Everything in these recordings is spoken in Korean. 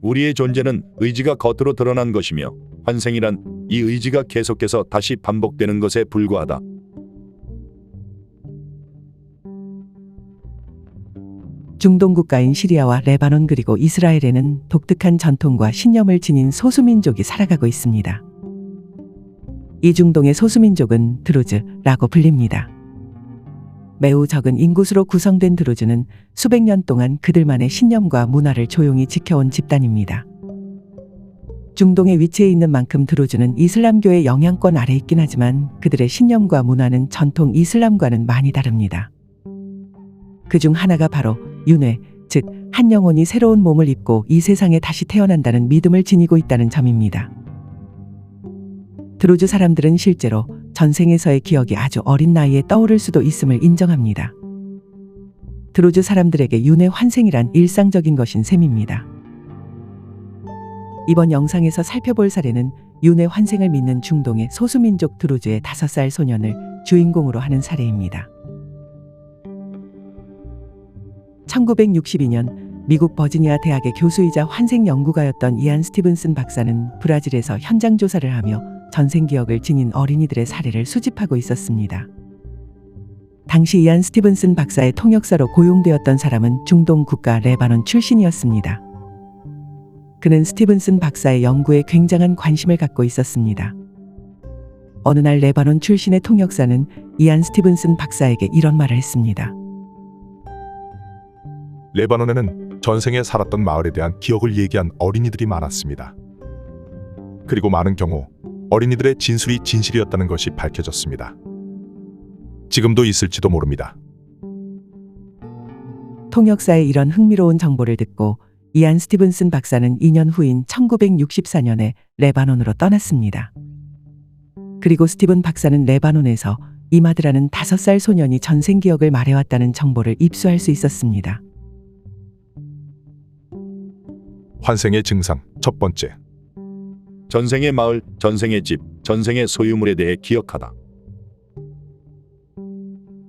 우리의 존재는 의지가 겉으로 드러난 것이며 환생이란 이 의지가 계속해서 다시 반복되는 것에 불과하다. 중동 국가인 시리아와 레바논 그리고 이스라엘에는 독특한 전통과 신념을 지닌 소수민족이 살아가고 있습니다. 이 중동의 소수민족은 드루즈라고 불립니다. 매우 적은 인구수로 구성된 드루즈는 수백 년 동안 그들만의 신념과 문화를 조용히 지켜온 집단입니다. 중동에 위치해 있는 만큼 드루즈는 이슬람교의 영향권 아래 있긴 하지만 그들의 신념과 문화는 전통 이슬람과는 많이 다릅니다. 그중 하나가 바로 윤회, 즉 한 영혼이 새로운 몸을 입고 이 세상에 다시 태어난다는 믿음을 지니고 있다는 점입니다. 드루즈 사람들은 실제로 전생에서의 기억이 아주 어린 나이에 떠오를 수도 있음을 인정합니다. 드루즈 사람들에게 윤회 환생이란 일상적인 것인 셈입니다. 이번 영상에서 살펴볼 사례는 윤회 환생을 믿는 중동의 소수민족 드루즈의 5살 소년을 주인공으로 하는 사례입니다. 1962년 미국 버지니아 대학의 교수이자 환생 연구가였던 이안 스티븐슨 박사는 브라질에서 현장 조사를 하며 전생 기억을 지닌 어린이들의 사례를 수집하고 있었습니다. 당시 이안 스티븐슨 박사의 통역사로 고용되었던 사람은 중동 국가 레바논 출신이었습니다. 그는 스티븐슨 박사의 연구에 굉장한 관심을 갖고 있었습니다. 어느 날 레바논 출신의 통역사는 이안 스티븐슨 박사에게 이런 말을 했습니다. 레바논에는 전생에 살았던 마을에 대한 기억을 얘기한 어린이들이 많았습니다. 그리고 많은 경우 어린이들의 진술이 진실이었다는 것이 밝혀졌습니다. 지금도 있을지도 모릅니다. 통역사의 이런 흥미로운 정보를 듣고 이안 스티븐슨 박사는 2년 후인 1964년에 레바논으로 떠났습니다. 그리고 스티븐 박사는 레바논에서 이마드라는 5살 소년이 전생 기억을 말해왔다는 정보를 입수할 수 있었습니다. 환생의 증상 첫 번째, 전생의 마을, 전생의 집, 전생의 소유물에 대해 기억하다.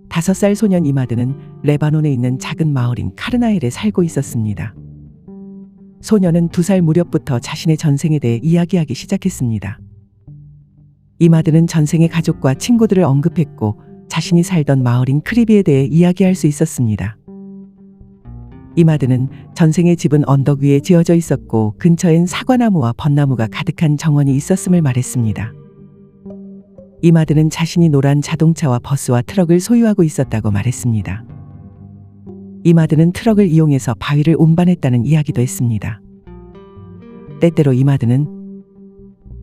5살 소년 이마드는 레바논에 있는 작은 마을인 카르나엘에 살고 있었습니다. 소년은 2살 무렵부터 자신의 전생에 대해 이야기하기 시작했습니다. 이마드는 전생의 가족과 친구들을 언급했고 자신이 살던 마을인 크리비에 대해 이야기할 수 있었습니다. 이마드는 전생의 집은 언덕 위에 지어져 있었고 근처엔 사과나무와 벚나무가 가득한 정원이 있었음을 말했습니다. 이마드는 자신이 노란 자동차와 버스와 트럭을 소유하고 있었다고 말했습니다. 이마드는 트럭을 이용해서 바위를 운반했다는 이야기도 했습니다. 때때로 이마드는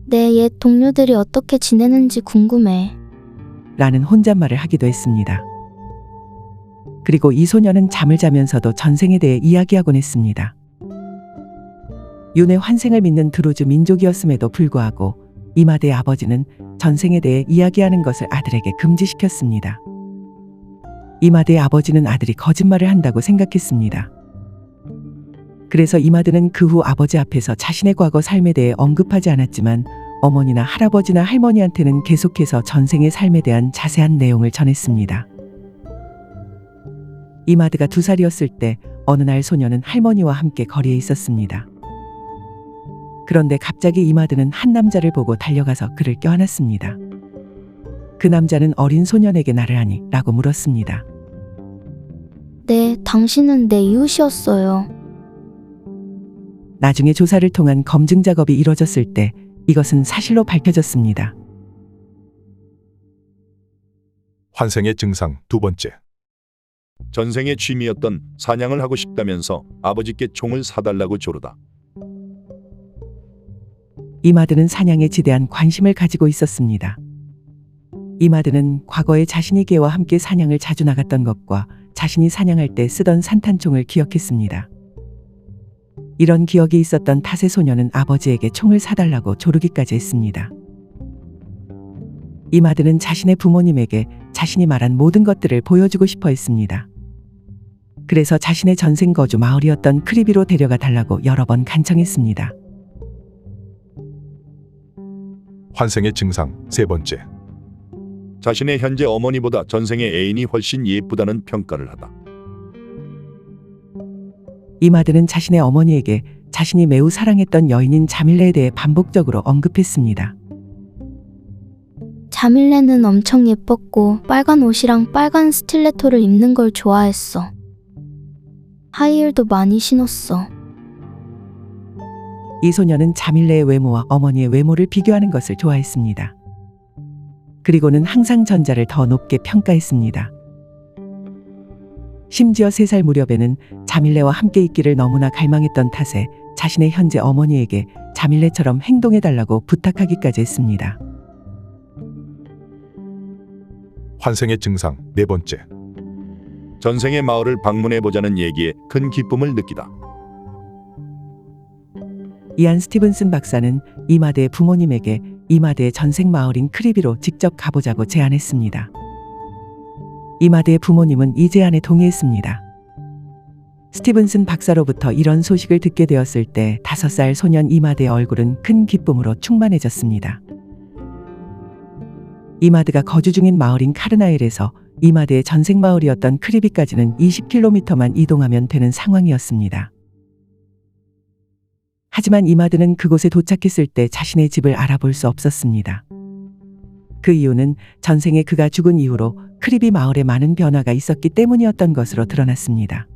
내 옛 동료들이 어떻게 지내는지 궁금해 라는 혼잣말을 하기도 했습니다. 그리고 이 소년은 잠을 자면서도 전생에 대해 이야기하곤 했습니다. 윤회 환생을 믿는 드루즈 민족이었음에도 불구하고 이마드의 아버지는 전생에 대해 이야기하는 것을 아들에게 금지시켰습니다. 이마드의 아버지는 아들이 거짓말을 한다고 생각했습니다. 그래서 이마드는 그 후 아버지 앞에서 자신의 과거 삶에 대해 언급하지 않았지만 어머니나 할아버지나 할머니한테는 계속해서 전생의 삶에 대한 자세한 내용을 전했습니다. 이마드가 2살이었을 때 어느 날 소년은 할머니와 함께 거리에 있었습니다. 그런데 갑자기 이마드는 한 남자를 보고 달려가서 그를 껴안았습니다. 그 남자는 어린 소년에게 나를 아니? 라고 물었습니다. 네, 당신은 내 이웃이었어요. 나중에 조사를 통한 검증 작업이 이뤄졌을 때 이것은 사실로 밝혀졌습니다. 환생의 증상 두 번째, 전생의 취미였던 사냥을 하고 싶다면서 아버지께 총을 사달라고 조르다. 이마드는 사냥에 지대한 관심을 가지고 있었습니다. 이마드는 과거에 자신이 개와 함께 사냥을 자주 나갔던 것과 자신이 사냥할 때 쓰던 산탄총을 기억했습니다. 이런 기억이 있었던 탓에 소년은 아버지에게 총을 사달라고 조르기까지 했습니다. 이마드는 자신의 부모님에게 자신이 말한 모든 것들을 보여주고 싶어 했습니다. 그래서 자신의 전생 거주 마을이었던 크리비로 데려가 달라고 여러 번 간청했습니다. 환생의 증상 세 번째, 자신의 현재 어머니보다 전생의 애인이 훨씬 예쁘다는 평가를 하다. 이마드는 자신의 어머니에게 자신이 매우 사랑했던 여인인 자밀레에 대해 반복적으로 언급했습니다. 자밀레는 엄청 예뻤고 빨간 옷이랑 빨간 스틸레토를 입는 걸 좋아했어. 하이힐도 많이 신었어. 이 소녀는 자밀레의 외모와 어머니의 외모를 비교하는 것을 좋아했습니다. 그리고는 항상 전자를 더 높게 평가했습니다. 심지어 3살 무렵에는 자밀레와 함께 있기를 너무나 갈망했던 탓에 자신의 현재 어머니에게 자밀레처럼 행동해달라고 부탁하기까지 했습니다. 환생의 증상 4번째. 전생의 마을을 방문해보자는 얘기에 큰 기쁨을 느끼다. 이안 스티븐슨 박사는 이마드의 부모님에게 이마드의 전생 마을인 크리비로 직접 가보자고 제안했습니다. 이마드의 부모님은 이 제안에 동의했습니다. 스티븐슨 박사로부터 이런 소식을 듣게 되었을 때 5살 소년 이마드의 얼굴은 큰 기쁨으로 충만해졌습니다. 이마드가 거주 중인 마을인 카르나일에서 이마드의 전생 마을이었던 크리비까지는 20km만 이동하면 되는 상황이었습니다. 하지만 이마드는 그곳에 도착했을 때 자신의 집을 알아볼 수 없었습니다. 그 이유는 전생에 그가 죽은 이후로 크리비 마을에 많은 변화가 있었기 때문이었던 것으로 드러났습니다.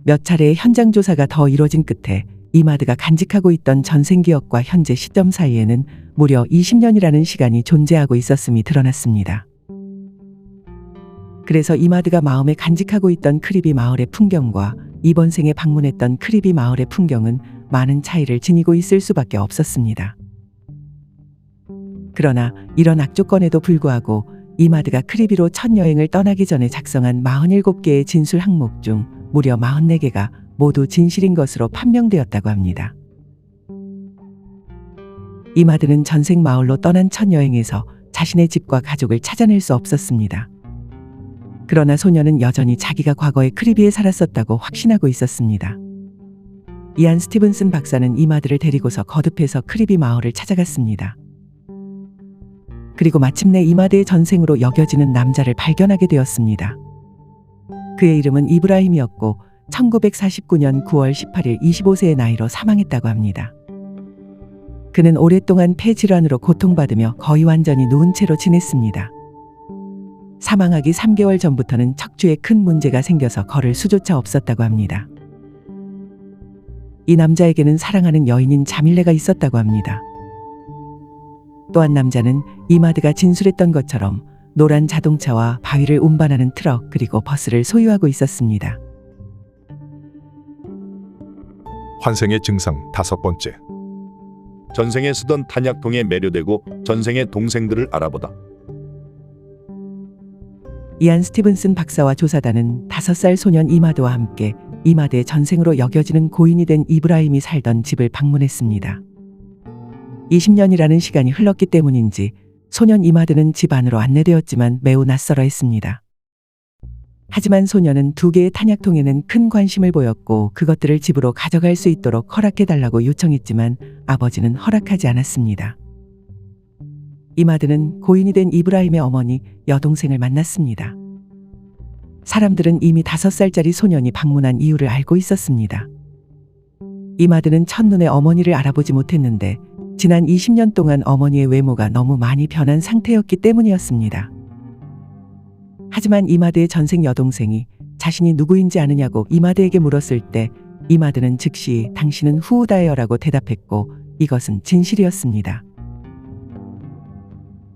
몇 차례의 현장 조사가 더 이뤄진 끝에 이마드가 간직하고 있던 전생 기억과 현재 시점 사이에는 무려 20년이라는 시간이 존재하고 있었음이 드러났습니다. 그래서 이마드가 마음에 간직하고 있던 크리비 마을의 풍경과 이번 생에 방문했던 크리비 마을의 풍경은 많은 차이를 지니고 있을 수밖에 없었습니다. 그러나 이런 악조건에도 불구하고 이마드가 크리비로 첫 여행을 떠나기 전에 작성한 47개의 진술 항목 중 무려 44개가 모두 진실인 것으로 판명되었다고 합니다. 이마드는 전생 마을로 떠난 첫 여행에서 자신의 집과 가족을 찾아낼 수 없었습니다. 그러나 소녀는 여전히 자기가 과거에 크리비에 살았었다고 확신하고 있었습니다. 이안 스티븐슨 박사는 이마드를 데리고서 거듭해서 크리비 마을을 찾아갔습니다. 그리고 마침내 이마드의 전생으로 여겨지는 남자를 발견하게 되었습니다. 그의 이름은 이브라임이었고 1949년 9월 18일 25세의 나이로 사망했다고 합니다. 그는 오랫동안 폐질환으로 고통받으며 거의 완전히 누운 채로 지냈습니다. 사망하기 3개월 전부터는 척추에 큰 문제가 생겨서 걸을 수조차 없었다고 합니다. 이 남자에게는 사랑하는 여인인 자밀레가 있었다고 합니다. 또 한 남자는 이마드가 진술했던 것처럼 노란 자동차와 바위를 운반하는 트럭 그리고 버스를 소유하고 있었습니다. 환생의 증상 5번째. 전생에 쓰던 탄약통에 매료되고 전생의 동생들을 알아보다. 이안 스티븐슨 박사와 조사단은 5살 소년 이마드와 함께 이마드의 전생으로 여겨지는 고인이 된 이브라임이 살던 집을 방문했습니다. 20년이라는 시간이 흘렀기 때문인지 소년 이마드는 집 안으로 안내되었지만 매우 낯설어 했습니다. 하지만 소녀는 2개의 탄약통에는 큰 관심을 보였고 그것들을 집으로 가져갈 수 있도록 허락해달라고 요청했지만 아버지는 허락하지 않았습니다. 이마드는 고인이 된 이브라임의 어머니 여동생을 만났습니다. 사람들은 이미 5살짜리 소년이 방문한 이유를 알고 있었습니다. 이마드는 첫눈에 어머니를 알아보지 못했는데 지난 20년 동안 어머니의 외모가 너무 많이 변한 상태였기 때문이었습니다. 하지만 이마드의 전생 여동생이 자신이 누구인지 아느냐고 이마드에게 물었을 때 이마드는 즉시 당신은 후우다예요라고 대답했고 이것은 진실이었습니다.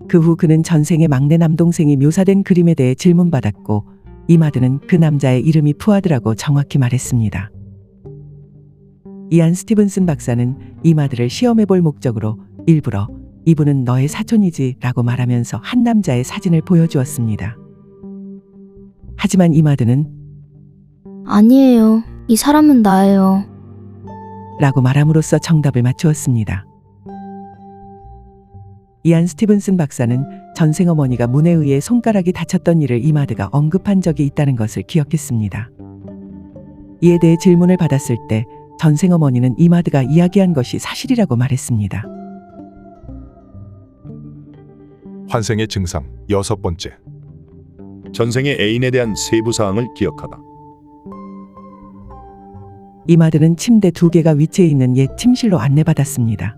그 후 그는 전생의 막내 남동생이 묘사된 그림에 대해 질문받았고 이마드는 그 남자의 이름이 푸아드라고 정확히 말했습니다. 이안 스티븐슨 박사는 이마드를 시험해볼 목적으로 일부러 이분은 너의 사촌이지 라고 말하면서 한 남자의 사진을 보여주었습니다. 하지만 이마드는 아니에요. 이 사람은 나예요. 라고 말함으로써 정답을 맞추었습니다. 이안 스티븐슨 박사는 전생어머니가 문에 의해 손가락이 다쳤던 일을 이마드가 언급한 적이 있다는 것을 기억했습니다. 이에 대해 질문을 받았을 때 전생어머니는 이마드가 이야기한 것이 사실이라고 말했습니다. 환생의 증상 6번째. 전생의 애인에 대한 세부 사항을 기억하다. 이마드는 침대 2개가 위치해 있는 옛 침실로 안내받았습니다.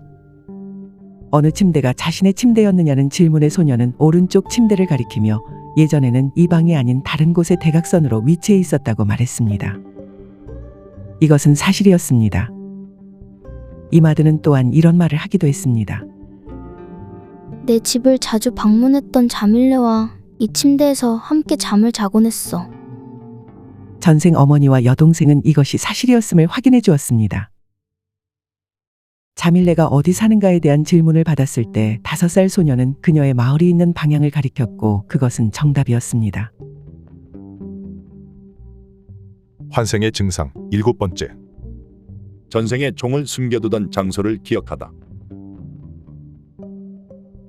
어느 침대가 자신의 침대였느냐는 질문에 소녀는 오른쪽 침대를 가리키며 예전에는 이 방이 아닌 다른 곳에 대각선으로 위치해 있었다고 말했습니다. 이것은 사실이었습니다. 이마드는 또한 이런 말을 하기도 했습니다. 내 집을 자주 방문했던 자밀레와 이 침대에서 함께 잠을 자곤 했어. 전생 어머니와 여동생은 이것이 사실이었음을 확인해 주었습니다. 자밀레가 어디 사는가에 대한 질문을 받았을 때 5살 소녀는 그녀의 마을이 있는 방향을 가리켰고 그것은 정답이었습니다. 환생의 증상 7번째. 전생에 총을 숨겨두던 장소를 기억하다.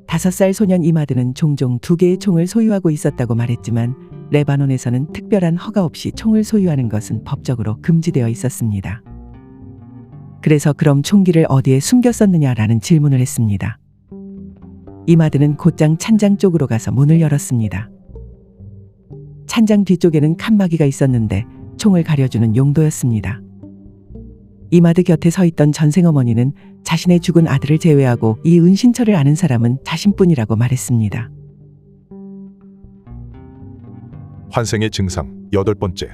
5살 소년 이마드는 종종 2개의 총을 소유하고 있었다고 말했지만 레바논에서는 특별한 허가 없이 총을 소유하는 것은 법적으로 금지되어 있었습니다. 그래서 그럼 총기를 어디에 숨겼었느냐라는 질문을 했습니다. 이마드는 곧장 찬장 쪽으로 가서 문을 열었습니다. 찬장 뒤쪽에는 칸막이가 있었는데 총을 가려주는 용도였습니다. 이마드 곁에 서 있던 전생어머니는 자신의 죽은 아들을 제외하고 이 은신처를 아는 사람은 자신뿐이라고 말했습니다. 환생의 증상 8번째.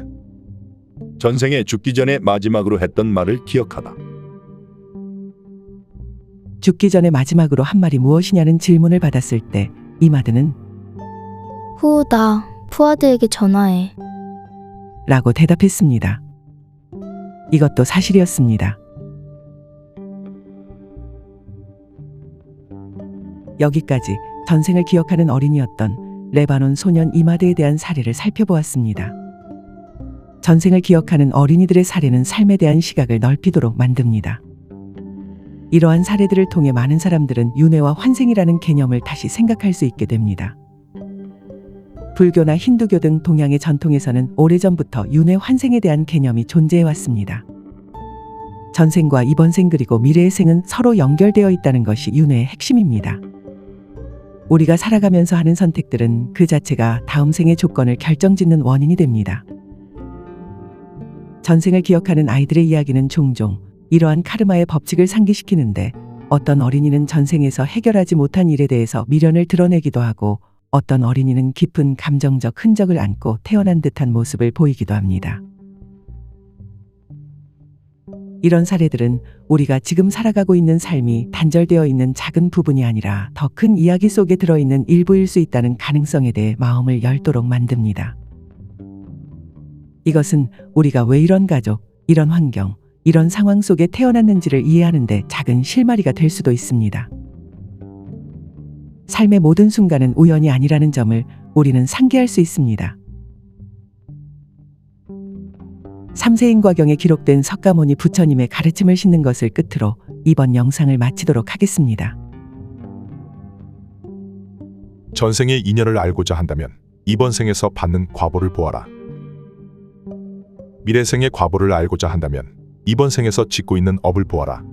전생에 죽기 전에 마지막으로 했던 말을 기억하다. 죽기 전에 마지막으로 한 말이 무엇이냐는 질문을 받았을 때 이마드는 나 푸아드에게 전화해. 라고 대답했습니다. 이것도 사실이었습니다. 여기까지 전생을 기억하는 어린이였던 레바논 소년 이마드에 대한 사례를 살펴보았습니다. 전생을 기억하는 어린이들의 사례는 삶에 대한 시각을 넓히도록 만듭니다. 이러한 사례들을 통해 많은 사람들은 윤회와 환생이라는 개념을 다시 생각할 수 있게 됩니다. 불교나 힌두교 등 동양의 전통에서는 오래전부터 윤회 환생에 대한 개념이 존재해 왔습니다. 전생과 이번 생 그리고 미래의 생은 서로 연결되어 있다는 것이 윤회의 핵심입니다. 우리가 살아가면서 하는 선택들은 그 자체가 다음 생의 조건을 결정짓는 원인이 됩니다. 전생을 기억하는 아이들의 이야기는 종종 이러한 카르마의 법칙을 상기시키는데 어떤 어린이는 전생에서 해결하지 못한 일에 대해서 미련을 드러내기도 하고 어떤 어린이는 깊은 감정적 흔적을 안고 태어난 듯한 모습을 보이기도 합니다. 이런 사례들은 우리가 지금 살아가고 있는 삶이 단절되어 있는 작은 부분이 아니라 더 큰 이야기 속에 들어있는 일부일 수 있다는 가능성에 대해 마음을 열도록 만듭니다. 이것은 우리가 왜 이런 가족, 이런 환경, 이런 상황 속에 태어났는지를 이해하는 데 작은 실마리가 될 수도 있습니다. 삶의 모든 순간은 우연이 아니라는 점을 우리는 상기할 수 있습니다. 삼세인과경에 기록된 석가모니 부처님의 가르침을 싣는 것을 끝으로 이번 영상을 마치도록 하겠습니다. 전생의 인연을 알고자 한다면 이번 생에서 받는 과보를 보아라. 미래생의 과보를 알고자 한다면 이번 생에서 짓고 있는 업을 보아라.